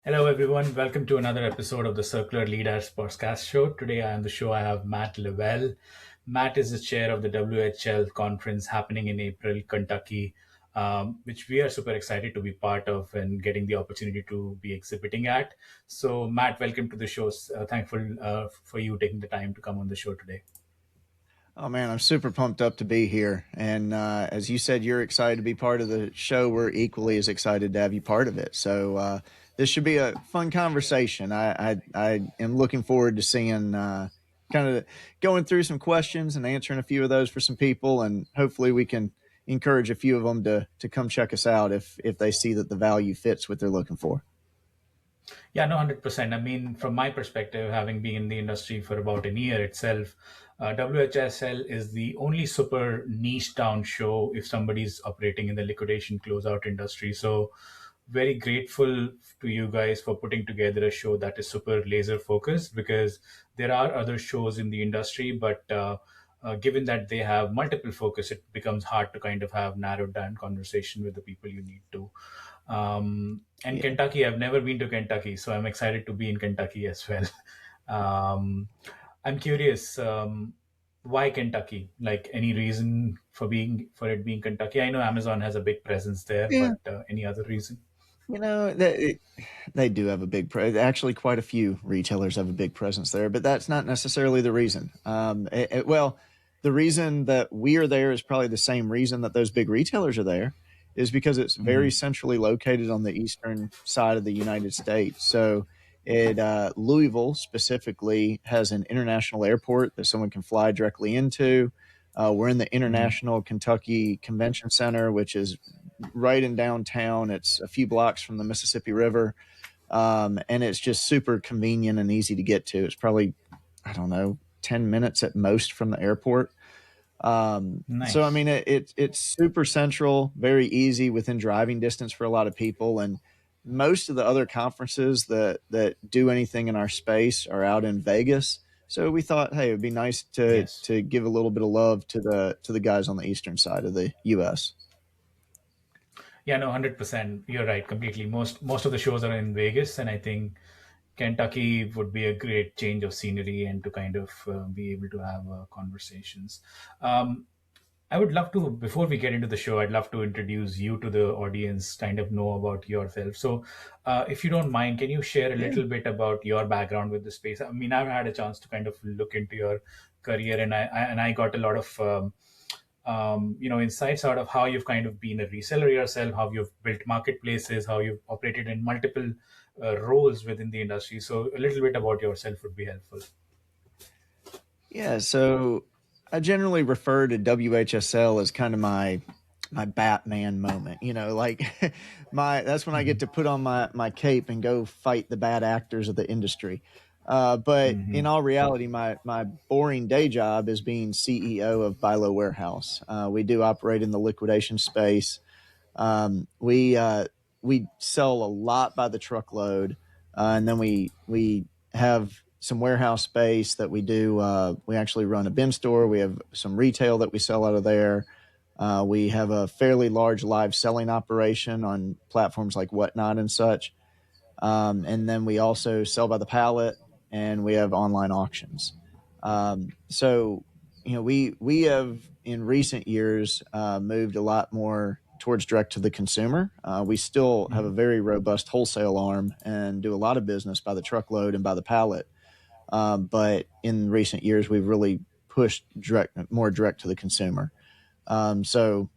Hello, everyone. Welcome to another episode of the Circular Leaders podcast show. Today, on the show, I have Matt Leavell. Matt is the chair of the WHL Conference happening in April, Kentucky, which we are super excited to be part of and getting the opportunity to be exhibiting at. So, Matt, welcome to the show. Thankful for you taking the time to come on the show today. Oh man, I'm super pumped up to be here. And as you said, you're excited to be part of the show. We're equally as excited to have you part of it. So this should be a fun conversation. I am looking forward to seeing kind of going through some questions and answering a few of those for some people, and hopefully we can encourage a few of them to come check us out if they see that the value fits what they're looking for. Yeah, no, 100%. I mean, from my perspective, having been in the industry for about a year itself, WHSL is the only super niche down show if somebody's operating in the liquidation closeout industry. So, very grateful to you guys for putting together a show that is super laser focused because there are other shows in the industry, but given that they have multiple focus, it becomes hard to kind of have narrowed down conversation with the people you need to. And Yeah. Kentucky, I've never been to Kentucky, so I'm excited to be in Kentucky as well. um, I'm curious, why Kentucky? Like any reason for it being Kentucky? I know Amazon has a big presence there, Yeah. but any other reason? You know, they do have a actually, quite a few retailers have a big presence there, but that's not necessarily the reason. Well, the reason that we are there is probably the same reason that those big retailers are there, is because it's very Mhm. centrally located on the eastern side of the United States. So, Louisville specifically has an international airport that someone can fly directly into. We're in the Mhm. International Kentucky Convention Center, which is right in downtown. It's a few blocks from the Mississippi River, and it's just super convenient and easy to get to. It's probably, I don't know, 10 minutes at most from the airport. So I Nice. mean, it's super central, very easy within driving distance for a lot of people, and most of the other conferences that do anything in our space are out in Vegas. So we thought, hey, it would be nice to Yes. to give a little bit of love to the guys on the eastern side of the U.S. Yeah, no, 100%. You're right, completely. Most of the shows are in Vegas, and I think Kentucky would be a great change of scenery and to kind of be able to have conversations. Um, I would love to, before we get into the show, I'd love to introduce you to the audience, kind of know about yourself. So, if you don't mind, can you share a Yeah. little bit about your background with the space? I mean, I've had a chance to kind of look into your career, and I got a lot of insights out of how you've kind of been a reseller yourself, how you've built marketplaces, how you've operated in multiple roles within the industry. So, a little bit about yourself would be helpful. Yeah, so I generally refer to WHSL as kind of my Batman moment. Like my that's when I get Hmm. to put on my cape and go fight the bad actors of the industry. But in Hmm. all reality, my boring day job is being CEO of Bilo Warehouse. We do operate in the liquidation space. We sell a lot by the truckload, and then we have some warehouse space that we do. We actually run a bin store. We have some retail that we sell out of there. We have a fairly large live selling operation on platforms like Whatnot and such. And then we also sell by the pallet, and we have online auctions. So, we have in recent years moved a lot more towards direct to the consumer. We still have a Hmm. very robust wholesale arm and do a lot of business by the truckload and by the pallet. But in recent years, we've really pushed more direct to the consumer. So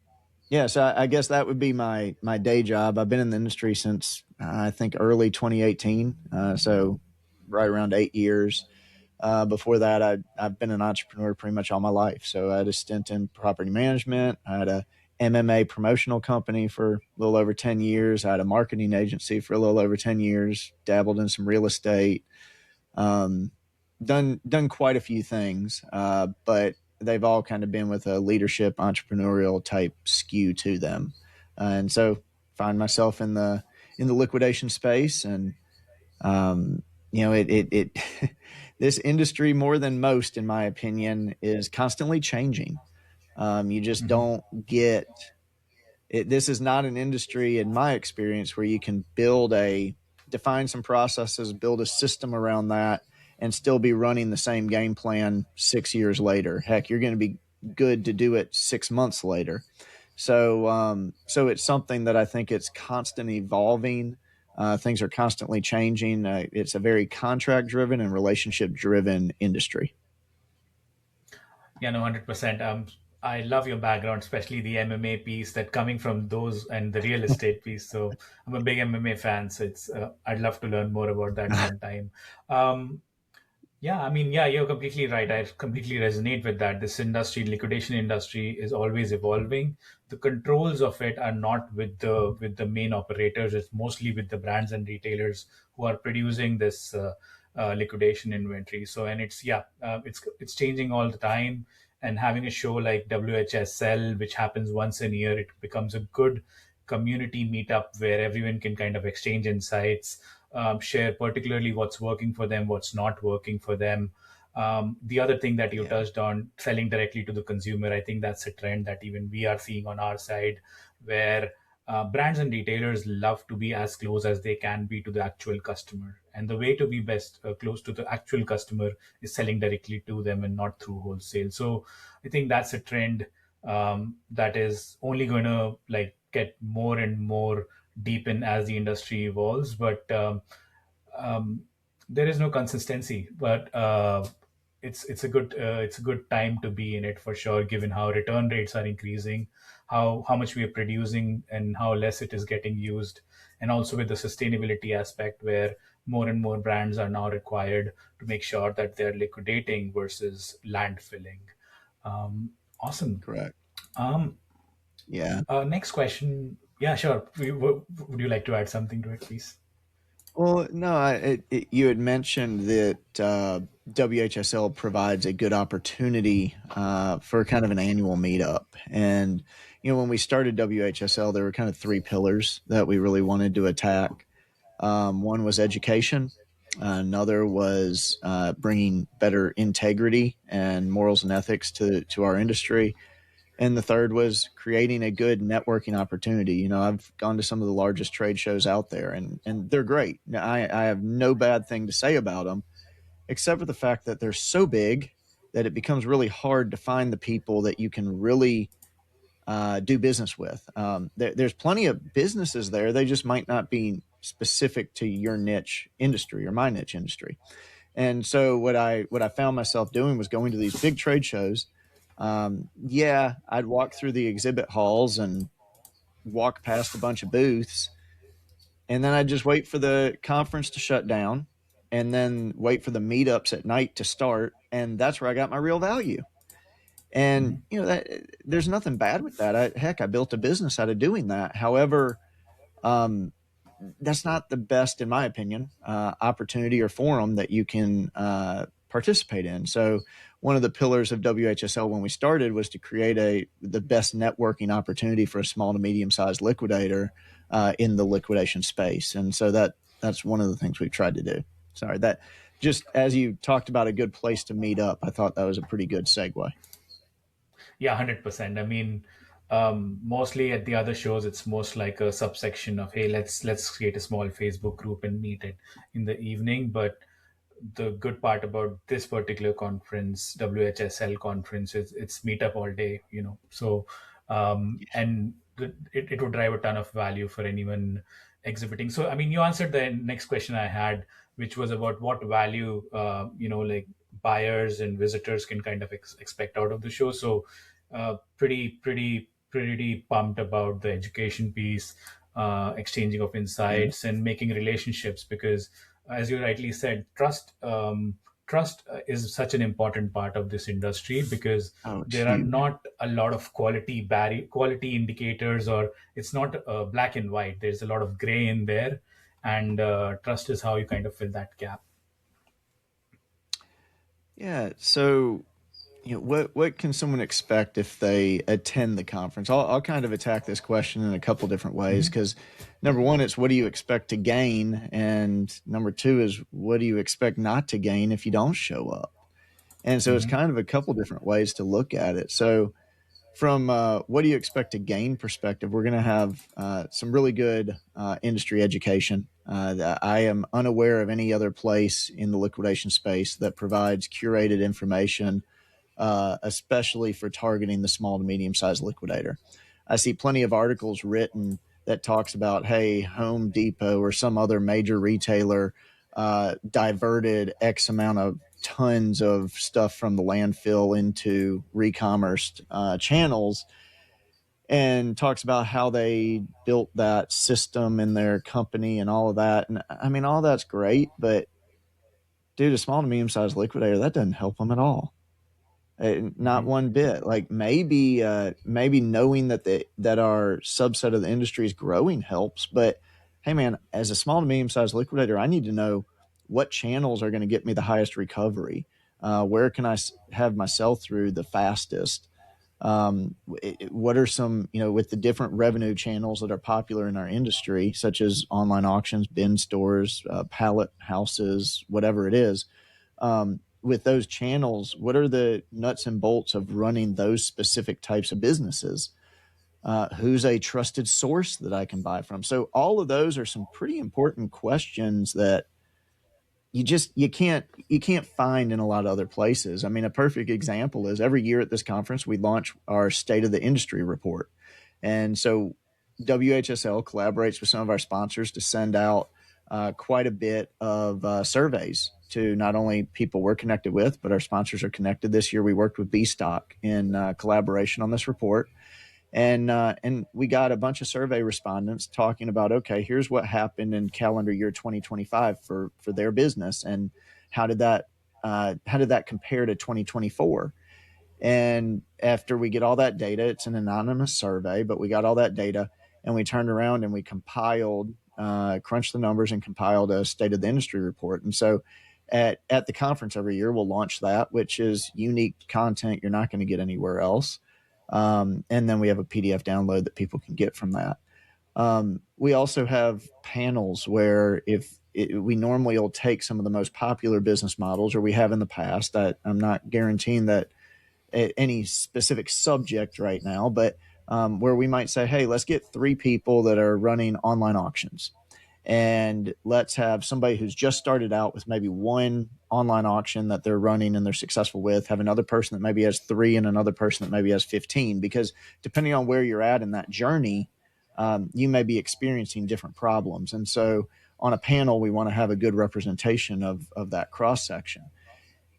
yeah, so I guess that would be my day job. I've been in the industry since I think early 2018, so right around 8 years. Before that, I've been an entrepreneur pretty much all my life. So I had a stint in property management. I had a MMA promotional company for a little over 10 years. I had a marketing agency for a little over 10 years. Dabbled in some real estate. Um, done quite a few things, but they've all kind of been with a leadership entrepreneurial type skew to them, and so find myself in the liquidation space, and um, it this industry more than most, in my opinion, is constantly changing. You just Hmm. don't get it. This is not an industry, in my experience, where you can build a define some processes, build a system around that, and still be running the same game plan 6 years later. Heck, you're going to be good to do it 6 months later. So it's something that I think it's constant evolving. Things are constantly changing. It's a very contract driven and relationship driven industry. Yeah, no, 100%. I love your background, especially the MMA piece that coming from those and the real estate piece. So I'm a big MMA fan. So I'd love to learn more about that sometime. Um, Yeah, I mean, yeah, you're completely right. I completely resonate with that. This industry, liquidation industry, is always evolving. The controls of it are not with the main operators. It's mostly with the brands and retailers who are producing this liquidation inventory. So, and it's yeah, it's changing all the time. And having a show like WHSL, which happens once a year, it becomes a good community meetup where everyone can kind of exchange insights, share particularly what's working for them, what's not working for them. The other thing that you Yeah, touched on, selling directly to the consumer, I think that's a trend that even we are seeing on our side, where brands and retailers love to be as close as they can be to the actual customer. And the way to be best close to the actual customer is selling directly to them and not through wholesale. So I think that's a trend that is only going to like get more and more deepen as the industry evolves. But um, there is no consistency. But it's a good time to be in it for sure, given how return rates are increasing, how much we are producing, and how less it is getting used, and also with the sustainability aspect where more and more brands are now required to make sure that they're liquidating versus landfilling. Awesome. correct. Um, Yeah. Next question. Yeah, sure. Would you like to add something to it, please? Well, no, you had mentioned that WHSL provides a good opportunity for kind of an annual meetup. And, when we started WHSL, there were kind of three pillars that we really wanted to attack. One was education. Another was bringing better integrity and morals and ethics to our industry. And the third was creating a good networking opportunity. I've gone to some of the largest trade shows out there, and they're great. I have no bad thing to say about them, except for the fact that they're so big that it becomes really hard to find the people that you can really do business with. There's plenty of businesses there. They just might not be specific to your niche industry or my niche industry. And so what I found myself doing was going to these big trade shows. Yeah, I'd walk through the exhibit halls and walk past a bunch of booths, and then I'd just wait for the conference to shut down, and then wait for the meetups at night to start, and that's where I got my real value. And Mhm. that there's nothing bad with that. I built a business out of doing that. However, um, that's not the best, in my opinion, opportunity or forum that you can participate in. So one of the pillars of WHSL when we started was to create the best networking opportunity for a small to medium sized liquidator in the liquidation space. And so that's one of the things we've tried to do. Sorry, that just as you talked about a good place to meet up, I thought that was a pretty good segue. Yeah, 100%. I mean, mostly at the other shows, it's most like a subsection of, hey, let's create a small Facebook group and meet it in the evening. But the good part about this particular conference, WHSL conference, is it's meetup all day. So and it would drive a ton of value for anyone exhibiting. So I mean, you answered the next question I had, which was about what value like buyers and visitors can kind of expect out of the show. So pretty pumped about the education piece, exchanging of Yeah. insights, and making relationships, because as you rightly said, trust is such an important part of this industry, because Oh, it's there are huge. not a lot of quality indicators, or it's not black and white. There's a lot of gray in there, and trust is how you kind of fill that gap. Yeah. So what can someone expect if they attend the conference? I'll kind of attack this question in a couple different ways, Mhm. because number one, it's what do you expect to gain, and number two is what do you expect not to gain if you don't show up. And so it's Mhm. kind of a couple different ways to look at it. So From what do you expect to gain perspective, we're going to have some really good industry education. I am unaware of any other place in the liquidation space that provides curated information, especially for targeting the small to medium sized liquidator. I see plenty of articles written that talks about, hey, Home Depot or some other major retailer diverted X amount of tons of stuff from the landfill into recommerce channels, and talks about how they built that system in their company and all of that. And I mean, all that's great, but dude, a small to medium sized liquidator, that doesn't help them at all. Not Mm-hmm. one bit. Like maybe knowing that our subset of the industry is growing helps, but hey man, as a small to medium sized liquidator, I need to know what channels are going to get me the highest recovery. Where can I have my sell through the fastest? What are some, with the different revenue channels that are popular in our industry, such as online auctions, bin stores, pallet houses, whatever it is, with those channels, what are the nuts and bolts of running those specific types of businesses? Who's a trusted source that I can buy from? So all of those are some pretty important questions that you can't find in a lot of other places. I mean, a perfect example is every year at this conference we launch our state of the industry report, and so WHSL collaborates with some of our sponsors to send out quite a bit of surveys to not only people we're connected with, but our sponsors are connected. This year we worked with B Stock in collaboration on this report, and we got a bunch of survey respondents talking about, okay, here's what happened in calendar year 2025 for their business, and how did that compare to 2024? And after we get all that data, it's an anonymous survey, but we got all that data, and we turned around and we compiled, crunched the numbers and compiled a state of the industry report. And so at the conference every year, we'll launch that, which is unique content you're not going to get anywhere else. And then we have a PDF download that people can get from that. We also have panels where we normally will take some of the most popular business models, or we have in the past. I'm not guaranteeing that any specific subject right now, but where we might say, hey, let's get 3 people that are running online auctions, and let's have somebody who's just started out with maybe one online auction that they're running and they're successful with, have another person that maybe has 3, and another person that maybe has 15, because depending on where you're at in that journey, you may be experiencing different problems. And so on a panel, we want to have a good representation of that cross section.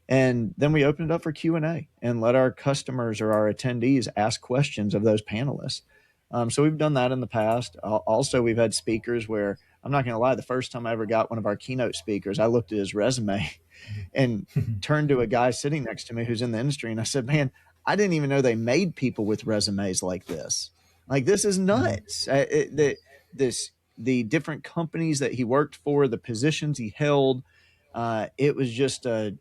And then we open it up for Q&A and let our customers or our attendees ask questions of those panelists. So we've done that in the past. Also, we've had speakers where, I'm not going to lie, the first time I ever got one of our keynote speakers, I looked at his resume and turned to a guy sitting next to me who's in the industry, and I said, man, I didn't even know they made people with resumes like this. Like, this is nuts. The different companies that he worked for, the positions he held, it was just a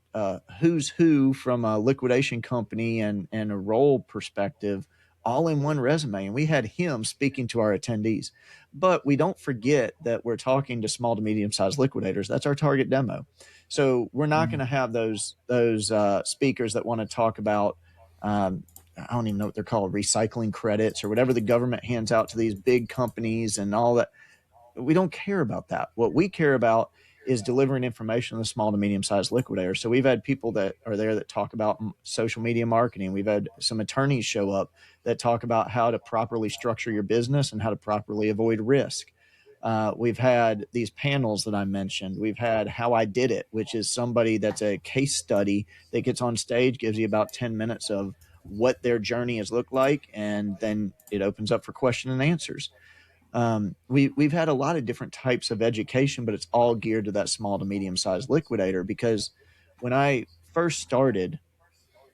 who's who from a liquidation company and a role perspective, all in one resume. And we had him speaking to our attendees. But we don't forget that we're talking to small to medium sized liquidators. That's our target demo. So we're not going to have those speakers that want to talk about, I don't even know what they're called, recycling credits or whatever the government hands out to these big companies and all that. We don't care about that. What we care about is delivering information to the small to medium sized liquidators. So we've had people that are there that talk about social media marketing. We've had some attorneys show up that talk about how to properly structure your business and how to properly avoid risk. We've had these panels that I mentioned. We've had How I Did It, which is somebody that's a case study that gets on stage, gives you about 10 minutes of what their journey has looked like, and then it opens up for question and answers. We've had a lot of different types of education, but it's all geared to that small to medium sized liquidator. Because when I first started,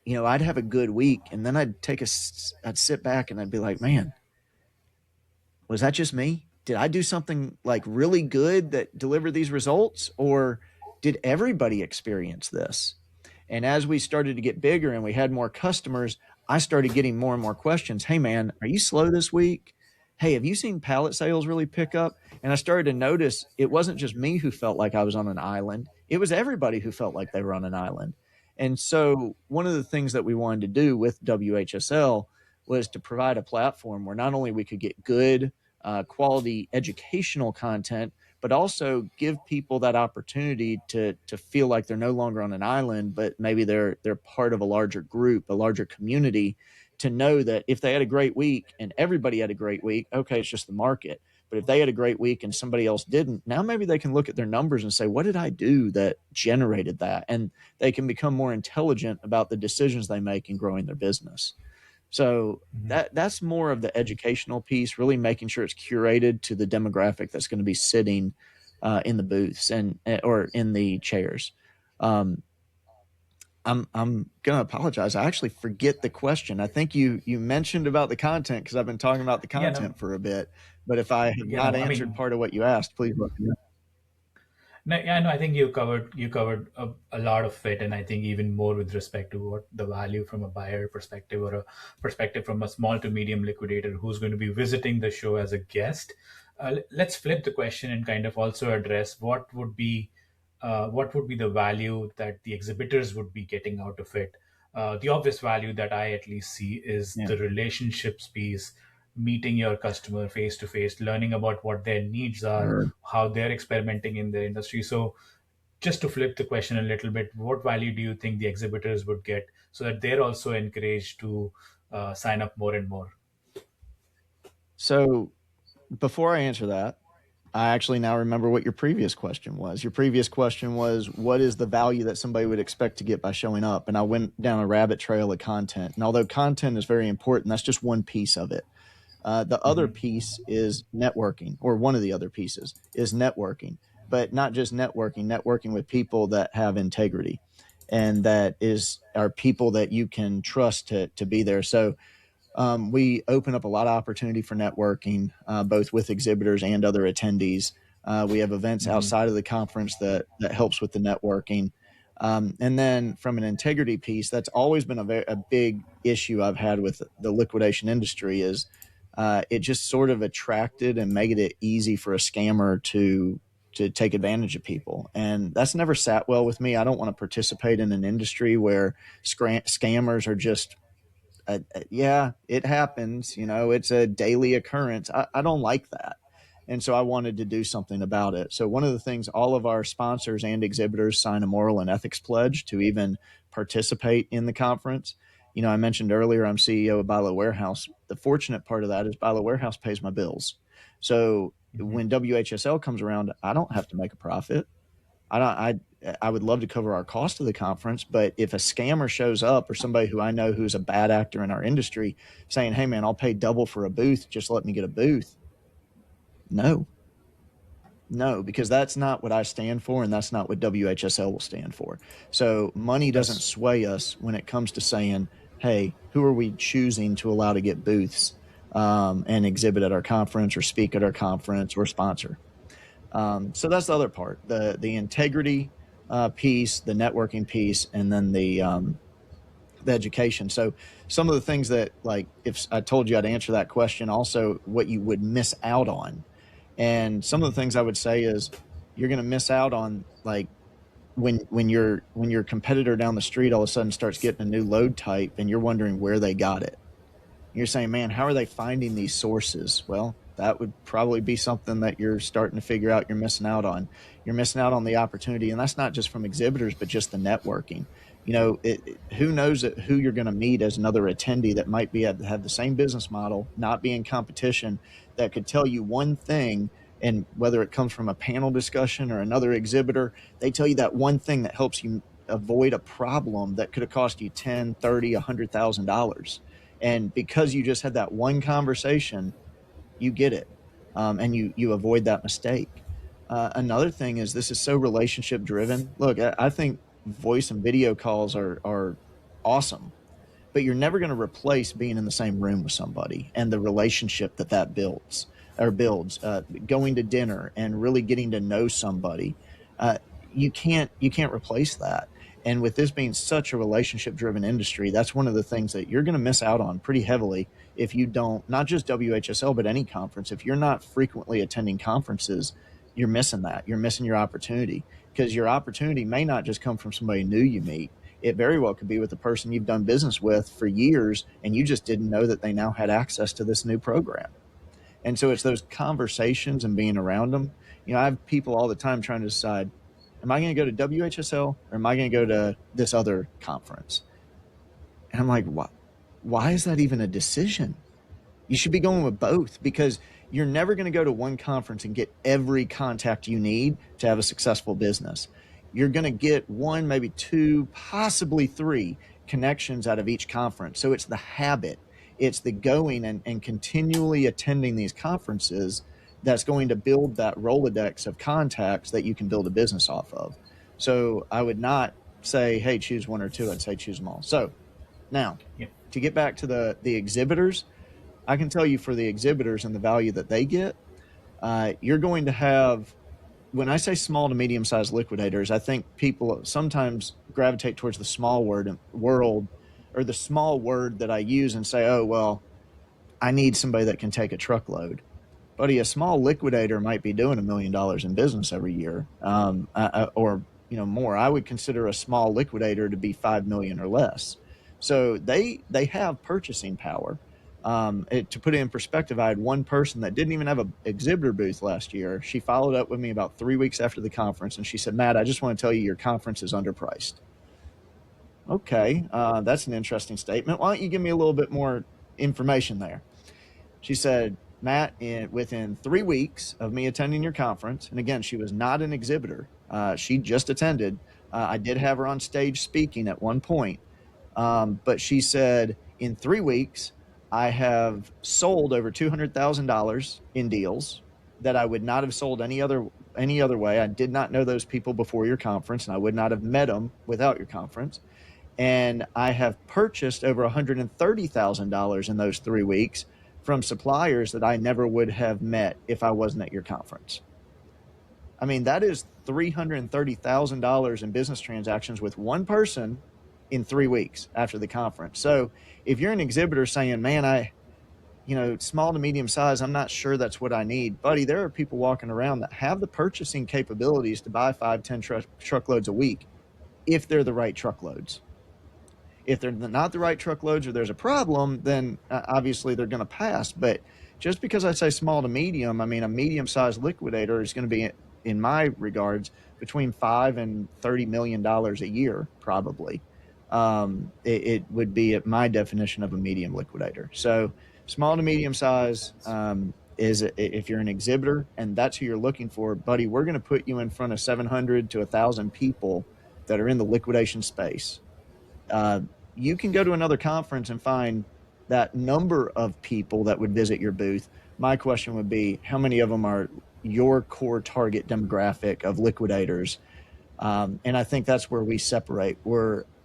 I'd have a good week, and then I'd sit back and I'd be like, man, was that just me? Did I do something like really good that delivered these results, or did everybody experience this? And as we started to get bigger and we had more customers, I started getting more and more questions. Hey man, are you slow this week? Hey, have you seen pallet sales really pick up? And I started to notice it wasn't just me who felt like I was on an island. It was everybody who felt like they were on an island. And so one of the things that we wanted to do with WHSL was to provide a platform where not only we could get good quality educational content, but also give people that opportunity to feel like they're no longer on an island, but maybe they're part of a larger group, a larger community, to know that if they had a great week and everybody had a great week, okay, it's just the market. But if they had a great week and somebody else didn't, now maybe they can look at their numbers and say, what did I do that generated that? And they can become more intelligent about the decisions they make in growing their business. So that's more of the educational piece, really making sure it's curated to the demographic that's going to be sitting in the booths and or in the chairs. I'm gonna apologize. I actually forget the question. I think you mentioned about the content because I've been talking about the Yeah, content no, for a bit. But if I have yeah, not no. I answered mean, part of what you asked, please let me know. no, yeah, no. I think you covered a lot of it, and I think even more with respect to what the value from a buyer perspective or a perspective from a small to medium liquidator who's going to be visiting the show as a guest. Let's flip the question and kind of also address what would be the value that the exhibitors would be getting out of it. The obvious value that I at least see is Yeah. the relationships piece, meeting your customer face to face, learning about what their needs are, Sure. how they're experimenting in their industry. So, just to flip the question a little bit, what value do you think the exhibitors would get so that they're also encouraged to sign up more and more? So before I answer that, I actually now remember what your previous question was. Your previous question was, what is the value that somebody would expect to get by showing up? And I went down a rabbit trail of content. And although content is very important, that's just one piece of it. The other Hmm. piece is networking, or one of the other pieces is networking, but not just networking with people that have integrity and that are people that you can trust to be there. So we open up a lot of opportunity for networking, both with exhibitors and other attendees. We have events Hmm. outside of the conference that helps with the networking. And then from an integrity piece, that's always been a big issue I've had with the liquidation industry is it just sort of attracted and made it easy for a scammer to take advantage of people. And that's never sat well with me. I don't want to participate in an industry where scammers are just yeah, it happens. It's a daily occurrence. I don't like that. And so I wanted to do something about it. So one of the things, all of our sponsors and exhibitors sign a moral and ethics pledge to even participate in the conference. I mentioned earlier I'm CEO of Bilo Warehouse. The fortunate part of that is Bilo Warehouse pays my bills. So Hmm. when WHSL comes around, I don't have to make a profit. I don't. I would love to cover our cost of the conference, but if a scammer shows up or somebody who I know who's a bad actor in our industry saying, "Hey, man, I'll pay double for a booth, just let me get a booth," no, no, because that's not what I stand for, and that's not what WHSL will stand for. So money doesn't That's sway us when it comes to saying, "Hey, who are we choosing to allow to get booths and exhibit at our conference, or speak at our conference, or sponsor?" So that's the other part, the integrity piece, the networking piece, and then the education. So some of the things that, like, if I told you I'd answer that question, also what you would miss out on, and some of the things I would say is you're going to miss out on, like, when your competitor down the street all of a sudden starts getting a new load type and you're wondering where they got it. You're saying, man, how are they finding these sources? Well, that would probably be something that you're starting to figure out you're missing out on. You're missing out on the opportunity. And that's not just from exhibitors, but just the networking. Who knows who you're going to meet as another attendee that might have the same business model, not be in competition, that could tell you one thing. And whether it comes from a panel discussion or another exhibitor, they tell you that one thing that helps you avoid a problem that could have cost you 10, 30, $100,000. And because you just had that one conversation, you get it, and you avoid that mistake. Another thing is, this is so relationship driven. Look, I think voice and video calls are awesome, but you're never going to replace being in the same room with somebody and the relationship that builds, going to dinner and really getting to know somebody. You can't replace that. And with this being such a relationship driven industry, that's one of the things that you're going to miss out on pretty heavily if you don't, not just WHSL, but any conference. If you're not frequently attending conferences, you're missing that. You're missing your opportunity, because your opportunity may not just come from somebody new you meet. It very well could be with the person you've done business with for years, and you just didn't know that they now had access to this new program. And so it's those conversations and being around them. I have people all the time trying to decide, am I going to go to WHSL or am I going to go to this other conference? And I'm like, why is that even a decision? You should be going with both, because you're never going to go to one conference and get every contact you need to have a successful business. You're going to get one, maybe two, possibly three connections out of each conference. So it's the habit, it's the going and continually attending these conferences that's going to build that Rolodex of contacts that you can build a business off of. So I would not say, hey, choose one or two. I'd say choose them all. So now, Yeah. to get back to the exhibitors, I can tell you for the exhibitors and the value that they get, you're going to have, when I say small to medium sized liquidators, I think people sometimes gravitate towards the small world, or the small word that I use and say, oh, well, I need somebody that can take a truckload. Buddy, a small liquidator might be doing $1 million in business every year, or more. I would consider a small liquidator to be 5 million or less. So they have purchasing power. To put it in perspective, I had one person that didn't even have an exhibitor booth last year. She followed up with me about 3 weeks after the conference, and she said, Matt, I just want to tell you your conference is underpriced. Okay, that's an interesting statement. Why don't you give me a little bit more information there? She said, Matt, within 3 weeks of me attending your conference, and again, she was not an exhibitor, she just attended. I did have her on stage speaking at one point, but she said, in 3 weeks, I have sold over $200,000 in deals that I would not have sold any other way. I did not know those people before your conference, and I would not have met them without your conference. And I have purchased over $130,000 in those 3 weeks from suppliers that I never would have met if I wasn't at your conference. I mean, that is $330,000 in business transactions with one person in 3 weeks after the conference. So if you're an exhibitor saying, man, small to medium size, I'm not sure that's what I need. Buddy, there are people walking around that have the purchasing capabilities to buy 5, 10 truckloads a week if they're the right truckloads. If they're not the right truckloads, or there's a problem, then obviously they're going to pass. But just because I say small to medium, I mean, a medium-sized liquidator is going to be, in my regards, between $5 and $30 million a year, probably. It would be at my definition of a medium liquidator. So small to medium size is, if you're an exhibitor and that's who you're looking for, buddy, we're going to put you in front of 700 to 1,000 people that are in the liquidation space. You can go to another conference and find that number of people that would visit your booth. My question would be, how many of them are your core target demographic of liquidators? And I think that's where we separate.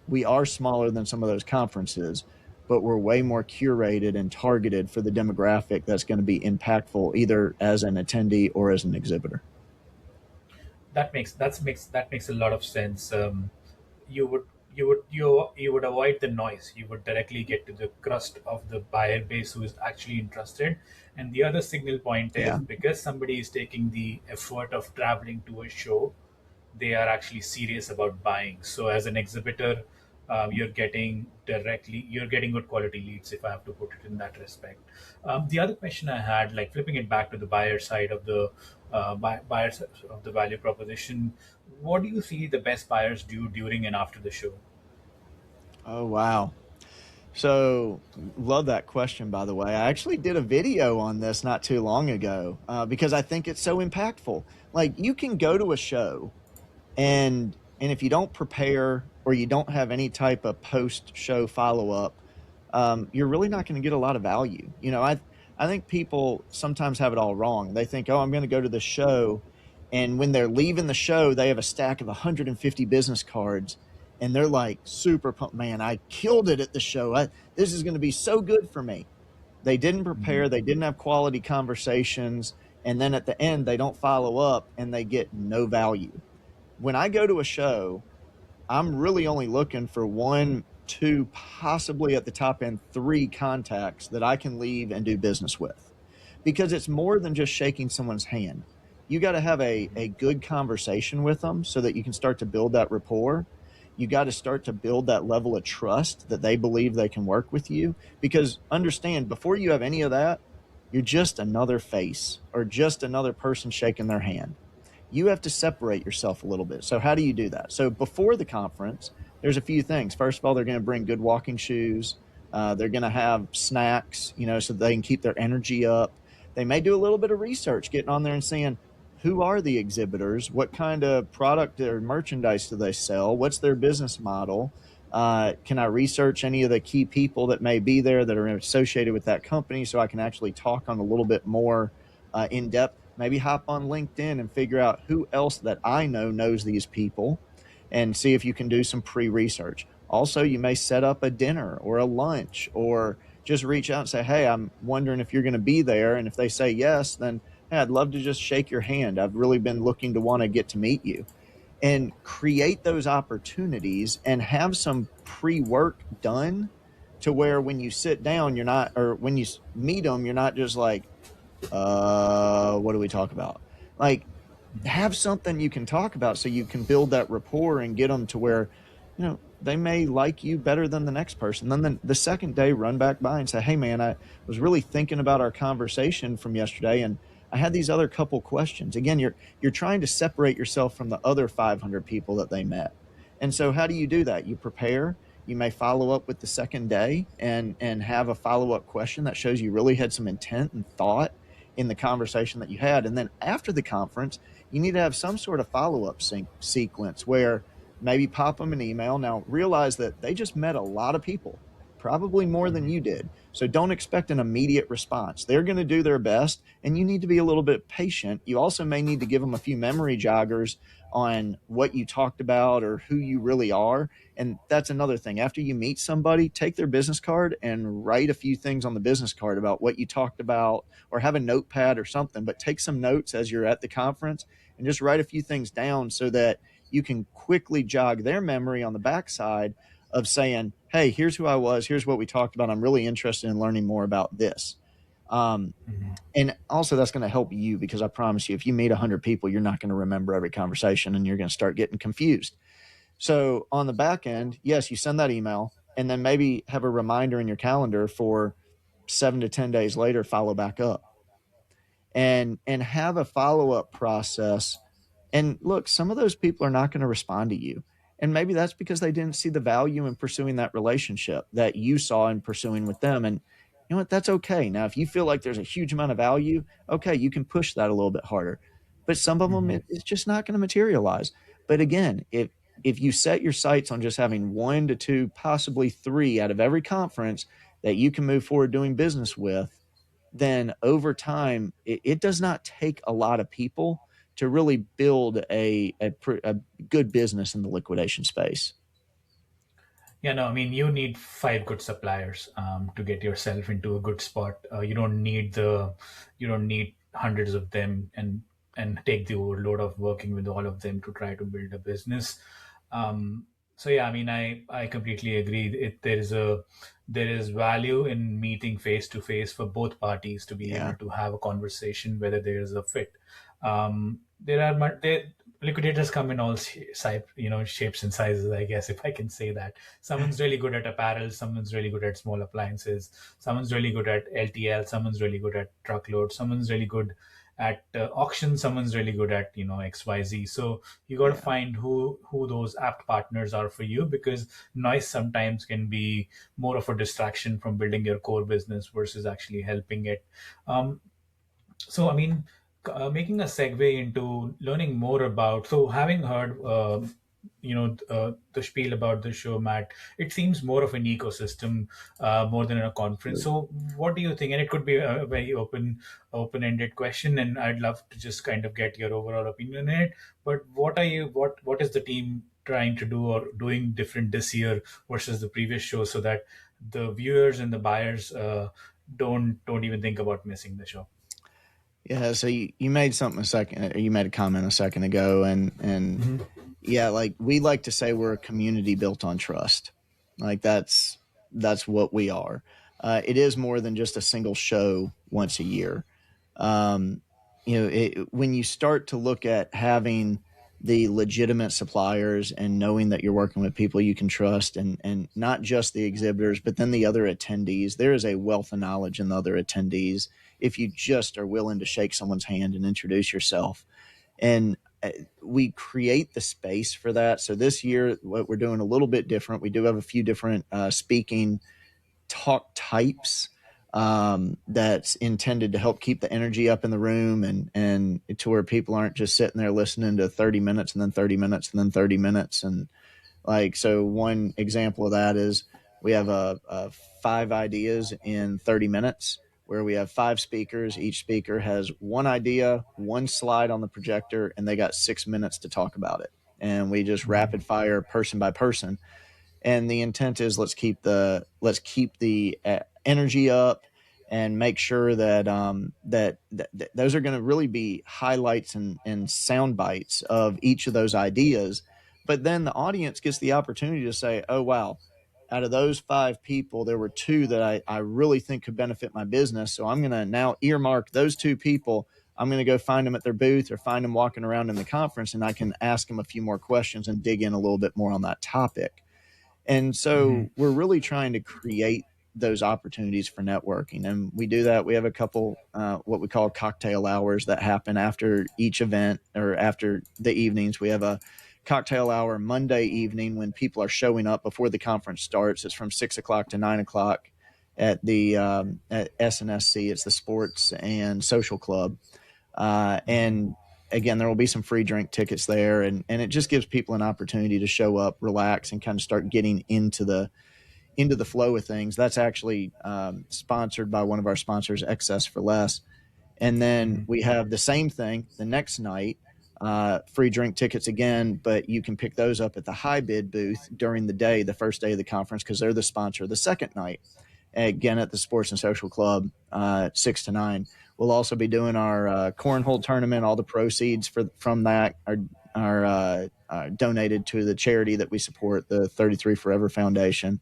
We are smaller than some of those conferences, but we're way more curated and targeted for the demographic that's going to be impactful, either as an attendee or as an exhibitor. That makes a lot of sense. You would avoid the noise. You would directly get to the crust of the buyer base who is actually interested. And the other signal point is, Yeah. because somebody is taking the effort of traveling to a show, they are actually serious about buying. So as an exhibitor, you're getting good quality leads, if I have to put it in that respect. The other question I had, like flipping it back to the buyer side of the buyers of the value proposition, what do you see the best buyers do during and after the show? Oh, wow. So, love that question, by the way. I actually did a video on this not too long ago, because I think it's so impactful. Like, you can go to a show, and if you don't prepare, or you don't have any type of post show follow up, you're really not going to get a lot of value. I think people sometimes have it all wrong. They think, oh, I'm going to go to the show, and when they're leaving the show, they have a stack of 150 business cards, and they're like super pumped. Man, I killed it at the show. This is going to be so good for me. They didn't prepare. They didn't have quality conversations. And then at the end, they don't follow up, and they get no value. When I go to a show, I'm really only looking for 1, 2, possibly at the top end, 3 contacts that I can leave and do business with, because it's more than just shaking someone's hand. You got to have a good conversation with them so that you can start to build that rapport. you got to start to build that level of trust that they believe they can work with you. Because understand, before you have any of that, you're just another face or just another person shaking their hand. You have to separate yourself a little bit. So how do you do that? So before the conference, there's a few things. First of all, they're going to bring good walking shoes. They're going to have snacks, so they can keep their energy up. They may do a little bit of research, getting on there and seeing who are the exhibitors, what kind of product or merchandise do they sell, what's their business model. Can I research any of the key people that may be there that are associated with that company so I can actually talk on a little bit more in depth? Maybe hop on LinkedIn and figure out who else that I know knows these people and see if you can do some pre-research. Also, you may set up a dinner or a lunch or just reach out and say, hey, I'm wondering if you're going to be there. And if they say yes, then hey, I'd love to just shake your hand. I've really been looking to want to get to meet you, and create those opportunities and have some pre-work done to where when you sit down, you're not, or when you meet them, you're not just like, what do we talk about? Like, have something you can talk about so you can build that rapport and get them to where, they may like you better than the next person. Then the second day, run back by and say, hey, man, I was really thinking about our conversation from yesterday, and I had these other couple questions. Again, you're trying to separate yourself from the other 500 people that they met. And so how do you do that? You prepare. You may follow up with the second day and have a follow-up question that shows you really had some intent and thought in the conversation that you had. And then after the conference, you need to have some sort of follow-up sequence where maybe pop them an email. Now, realize that they just met a lot of people, probably more than you did. So don't expect an immediate response. They're going to do their best, and you need to be a little bit patient. You also may need to give them a few memory joggers on what you talked about or who you really are. And that's another thing. After you meet somebody, take their business card and write a few things on the business card about what you talked about, or have a notepad or something, but take some notes as you're at the conference and just write a few things down so that you can quickly jog their memory on the backside of saying, hey, here's who I was, here's what we talked about, I'm really interested in learning more about this. And also that's going to help you, because I promise you, if you meet 100 people, you're not going to remember every conversation and you're going to start getting confused. So on the back end, yes, you send that email and then maybe have a reminder in your calendar for 7 to 10 days later, follow back up and have a follow-up process. And look, some of those people are not going to respond to you. And maybe that's because they didn't see the value in pursuing that relationship that you saw in pursuing with them. And you know what? That's okay. Now, if you feel like there's a huge amount of value, okay, you can push that a little bit harder. But some of them, it's just not going to materialize. But again, if you set your sights on just having 1 to 2, possibly 3 out of every conference that you can move forward doing business with, then over time, it does not take a lot of people to really build a good business in the liquidation space. Yeah, no, I mean, you need five good suppliers to get yourself into a good spot. You don't need hundreds of them and take the overload of working with all of them to try to build a business. So yeah, I mean, I completely agree. There is value in meeting face to face for both parties to be Yeah. able to have a conversation whether there is a fit. There are liquidators come in all shapes and sizes, I guess, if I can say that. Someone's really good at apparel, someone's really good at small appliances, someone's really good at LTL, someone's really good at truckload, someone's really good at auction, someone's really good at XYZ. So you got to Yeah. find who those apt partners are for you, because noise sometimes can be more of a distraction from building your core business versus actually helping it. So, I mean, making a segue into learning more about, so having heard, the spiel about the show, Matt, it seems more of an ecosystem, more than a conference. So, what do you think? And it could be a very open-ended question, and I'd love to just kind of get your overall opinion on it. But what is the team trying to do or doing different this year versus the previous show, so that the viewers and the buyers don't even think about missing the show? Yeah, so you made something a second, you made a comment a second ago, and yeah, like we like to say, we're a community built on trust. Like that's what we are. It is more than just a single show once a year. Um, when you start to look at having the legitimate suppliers and knowing that you're working with people you can trust, and not just the exhibitors, but then the other attendees. There is a wealth of knowledge in the other attendees if you just are willing to shake someone's hand and introduce yourself. And we create the space for that. So this year, what we're doing a little bit different. We do have a few different speaking talk types that's intended to help keep the energy up in the room, and to where people aren't just sitting there listening to 30 minutes and then 30 minutes and then 30 minutes. And like, so one example of that is we have a 5 ideas in 30 minutes, where we have 5 speakers. Each speaker has one idea, one slide on the projector, and they got 6 minutes to talk about it. And we just rapid fire person by person. And the intent is let's keep the energy up, and make sure that that those are going to really be highlights and sound bites of each of those ideas. But then the audience gets the opportunity to say, oh wow, out of those 5 people, there were 2 that I really think could benefit my business. So I'm going to now earmark those 2 people. I'm going to go find them at their booth or find them walking around in the conference, and I can ask them a few more questions and dig in a little bit more on that topic. And so we're really trying to create those opportunities for networking. And we do that. We have a couple, what we call cocktail hours that happen after each event or after the evenings. We have a cocktail hour Monday evening when people are showing up before the conference starts. It's from 6 o'clock to 9 o'clock at the at SNSC. It's the Sports and Social Club. And again, there will be some free drink tickets there, and it just gives people an opportunity to show up, relax, and kind of start getting into the flow of things. That's actually sponsored by one of our sponsors, Excess for Less. And then we have the same thing the next night, free drink tickets again, but you can pick those up at the high bid booth during the day, the first day of the conference, because they're the sponsor the second night. Again, at the Sports and Social Club, 6 to 9. We'll also be doing our cornhole tournament. All the proceeds from that are donated to the charity that we support, the 33 Forever Foundation.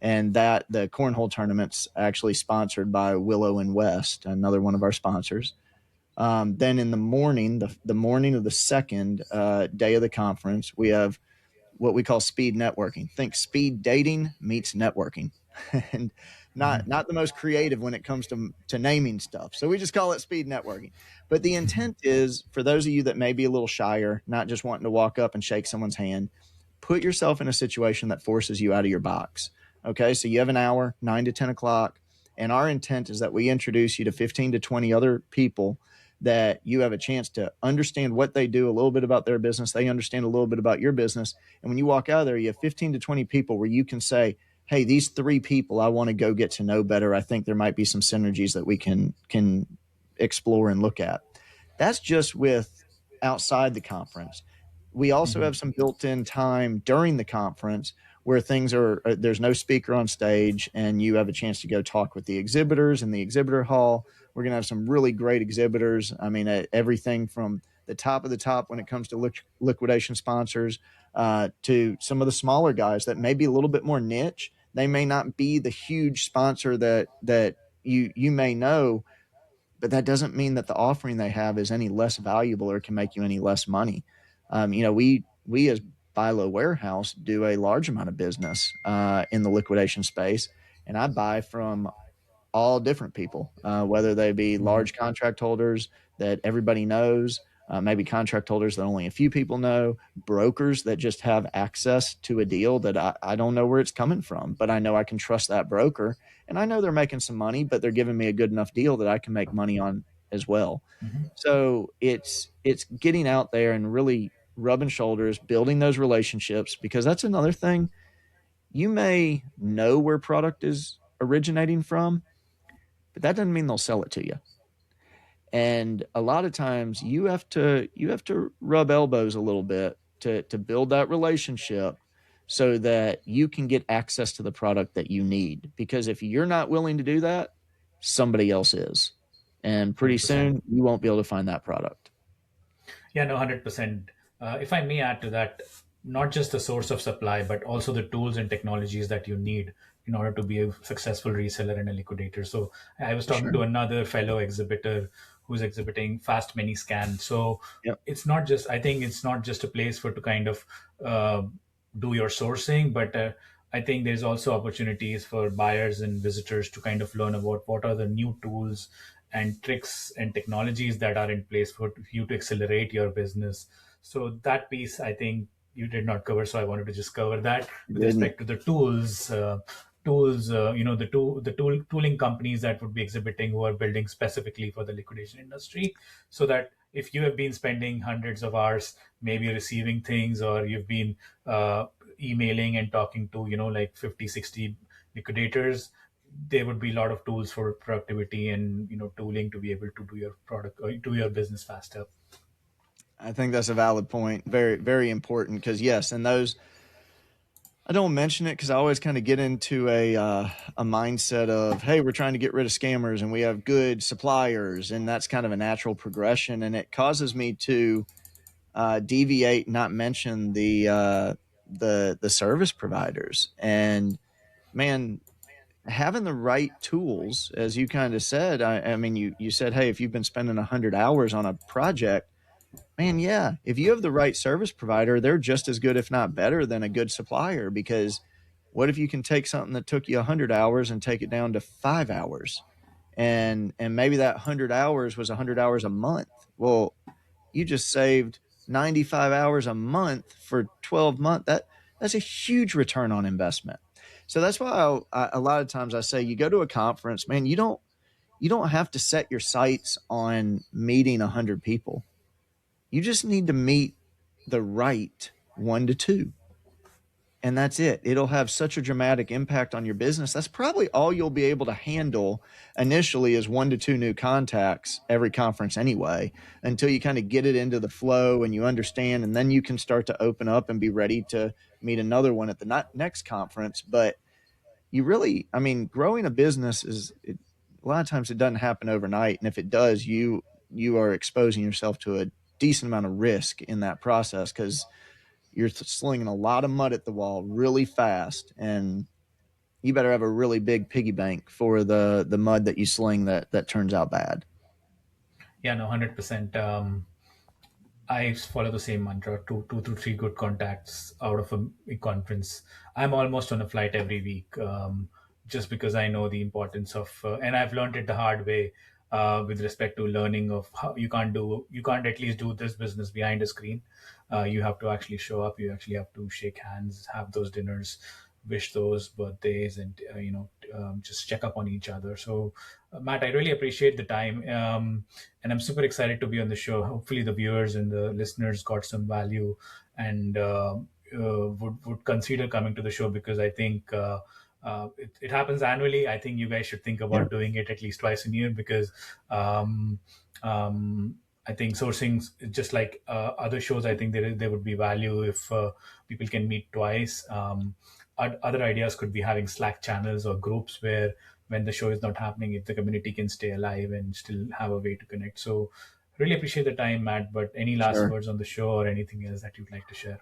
And that the cornhole tournament's actually sponsored by Willow and West, another one of our sponsors. Then in the morning, the morning of the second day of the conference, we have what we call speed networking. Think speed dating meets networking. And not the most creative when it comes to naming stuff. So we just call it speed networking. But the intent is for those of you that may be a little shyer, not just wanting to walk up and shake someone's hand, put yourself in a situation that forces you out of your box. Okay, so you have an hour, 9 to 10 o'clock, and our intent is that we introduce you to 15 to 20 other people that you have a chance to understand what they do, a little bit about their business. They understand a little bit about your business. And when you walk out of there, you have 15 to 20 people where you can say, hey, these 3 people I want to go get to know better. I think there might be some synergies that we can explore and look at. That's just with outside the conference. We also have some built-in time during the conference where things are, there's no speaker on stage, and you have a chance to go talk with the exhibitors in the exhibitor hall. We're going to have some really great exhibitors. I mean, everything from the top of the top when it comes to liquidation sponsors to some of the smaller guys that may be a little bit more niche. They may not be the huge sponsor that you may know, but that doesn't mean that the offering they have is any less valuable or can make you any less money. We as Bilo Warehouse do a large amount of business in the liquidation space, and I buy from all different people, whether they be large contract holders that everybody knows, maybe contract holders that only a few people know, brokers that just have access to a deal that I don't know where it's coming from, but I know I can trust that broker, and I know they're making some money, but they're giving me a good enough deal that I can make money on as well. So it's getting out there and really rubbing shoulders, building those relationships, because that's another thing. You may know where product is originating from, but that doesn't mean they'll sell it to you. And a lot of times you have to rub elbows a little bit to build that relationship so that you can get access to the product that you need. Because if you're not willing to do that, somebody else is. And pretty 100%. soon you won't be able to find that product. Yeah, no, 100%. If I may add to that, not just the source of supply, but also the tools and technologies that you need in order to be a successful reseller and a liquidator. So I was talking Sure. to another fellow exhibitor who's exhibiting fast mini scan. So Yep. it's not just, I think it's not just a place for to kind of uh, do your sourcing, but I think there's also opportunities for buyers and visitors to kind of learn about what are the new tools and tricks and technologies that are in place for you to accelerate your business. So that piece, I think you did not cover. So I wanted to just cover that You with didn't. respect to the tools. The tooling companies that would be exhibiting who are building specifically for the liquidation industry, so that if you have been spending hundreds of hours maybe receiving things, or you've been emailing and talking to like 50, 60 liquidators, there would be a lot of tools for productivity and tooling to be able to do your product or do your business faster. I think that's a valid point. Very, very important because yes, and those I don't mention it because I always kind of get into a mindset of, hey, we're trying to get rid of scammers and we have good suppliers, and that's kind of a natural progression, and it causes me to deviate, not mention the service providers. And man, having the right tools, as you kind of said, I mean, you said, hey, if you've been spending 100 hours on a project, man, yeah, if you have the right service provider, they're just as good, if not better, than a good supplier. Because what if you can take something that took you 100 hours and take it down to 5 hours, and maybe that 100 hours was 100 hours a month? Well, you just saved 95 hours a month for 12 months. That's a huge return on investment. So that's why a lot of times I say, you go to a conference, man, you don't have to set your sights on meeting 100 people. You just need to meet the right 1 to 2. And that's it. It'll have such a dramatic impact on your business. That's probably all you'll be able to handle initially, is 1 to 2 new contacts every conference anyway, until you kind of get it into the flow and you understand. And then you can start to open up and be ready to meet another one at the next conference. But you really, I mean, growing a business a lot of times it doesn't happen overnight. And if it does, you are exposing yourself to a decent amount of risk in that process, because you're slinging a lot of mud at the wall really fast, and you better have a really big piggy bank for the mud that you sling that turns out bad. Yeah, no, 100%. I follow the same mantra: two to three good contacts out of a conference. I'm almost on a flight every week, just because I know the importance of, and I've learned it the hard way, with respect to learning of how you can't at least do this business behind a screen. You have to actually show up. You actually have to shake hands, have those dinners, wish those birthdays, and just check up on each other. So, Matt, I really appreciate the time, and I'm super excited to be on the show. Hopefully, the viewers and the listeners got some value, and would consider coming to the show, because I think. It happens annually. I think you guys should think Yeah, about doing it at least twice a year, because um, I think sourcing, just like other shows, I think there would be value if people can meet twice. Other ideas could be having Slack channels or groups where, when the show is not happening, if the community can stay alive and still have a way to connect. So, really appreciate the time, Matt. But any last sure. words on the show or anything else that you'd like to share?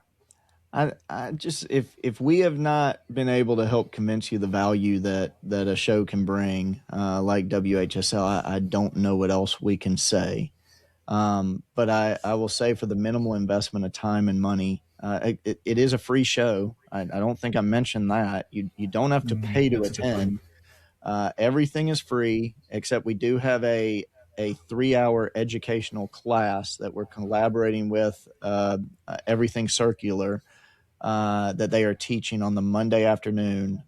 I just, if we have not been able to help convince you the value that a show can bring, like WHSL, I don't know what else we can say. But I will say, for the minimal investment of time and money, it is a free show. I don't think I mentioned that. You don't have to pay to That's a good point. attend. Everything is free, except we do have a 3 hour educational class that we're collaborating with Everything Circular, that they are teaching on the Monday afternoon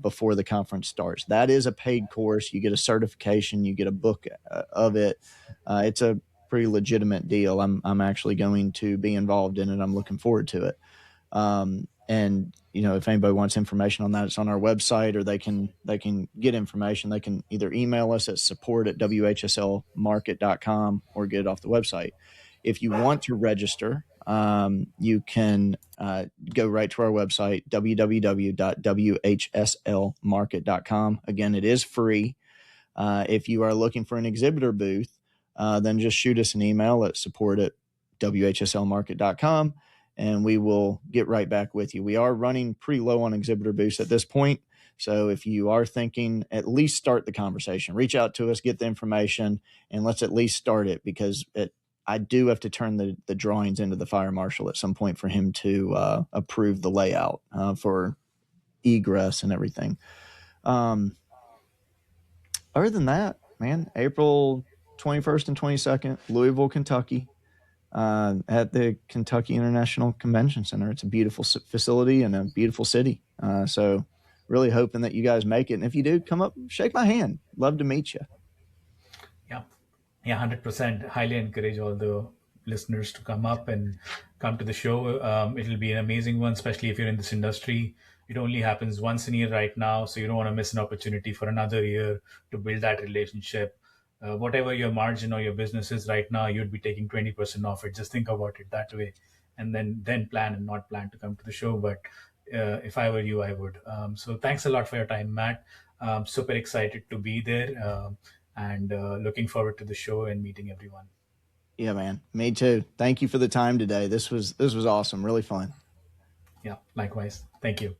before the conference starts. That is a paid course. You get a certification, you get a book of it. It's a pretty legitimate deal. I'm actually going to be involved in it. I'm looking forward to it. And if anybody wants information on that, it's on our website, or they can get information. They can either email us at support@whslmarket.com or get it off the website. If you want to register, you can go right to our website, www.whslmarket.com. Again, it is free. If you are looking for an exhibitor booth, then just shoot us an email at support@whslmarket.com, and we will get right back with you. We are running pretty low on exhibitor booths at this point, So if you are thinking, at least start the conversation, reach out to us, get the information, and let's at least start it, because I do have to turn the drawings into the fire marshal at some point for him to approve the layout for egress and everything. Other than that, man, April 21st and 22nd, Louisville, Kentucky, at the Kentucky International Convention Center. It's a beautiful facility and a beautiful city. So really hoping that you guys make it. And if you do, come up, shake my hand. Love to meet you. Yeah. Yeah, 100%. Highly encourage all the listeners to come up and come to the show. It'll be an amazing one, especially if you're in this industry. It only happens once a year right now, so you don't want to miss an opportunity for another year to build that relationship. Whatever your margin or your business is right now, you'd be taking 20% off it. Just think about it that way, and then plan and not plan to come to the show. But if I were you, I would. So thanks a lot for your time, Matt. Super excited to be there. And looking forward to the show and meeting everyone. Yeah, man. Me too. Thank you for the time today. This was awesome. Really fun. Yeah, likewise. Thank you.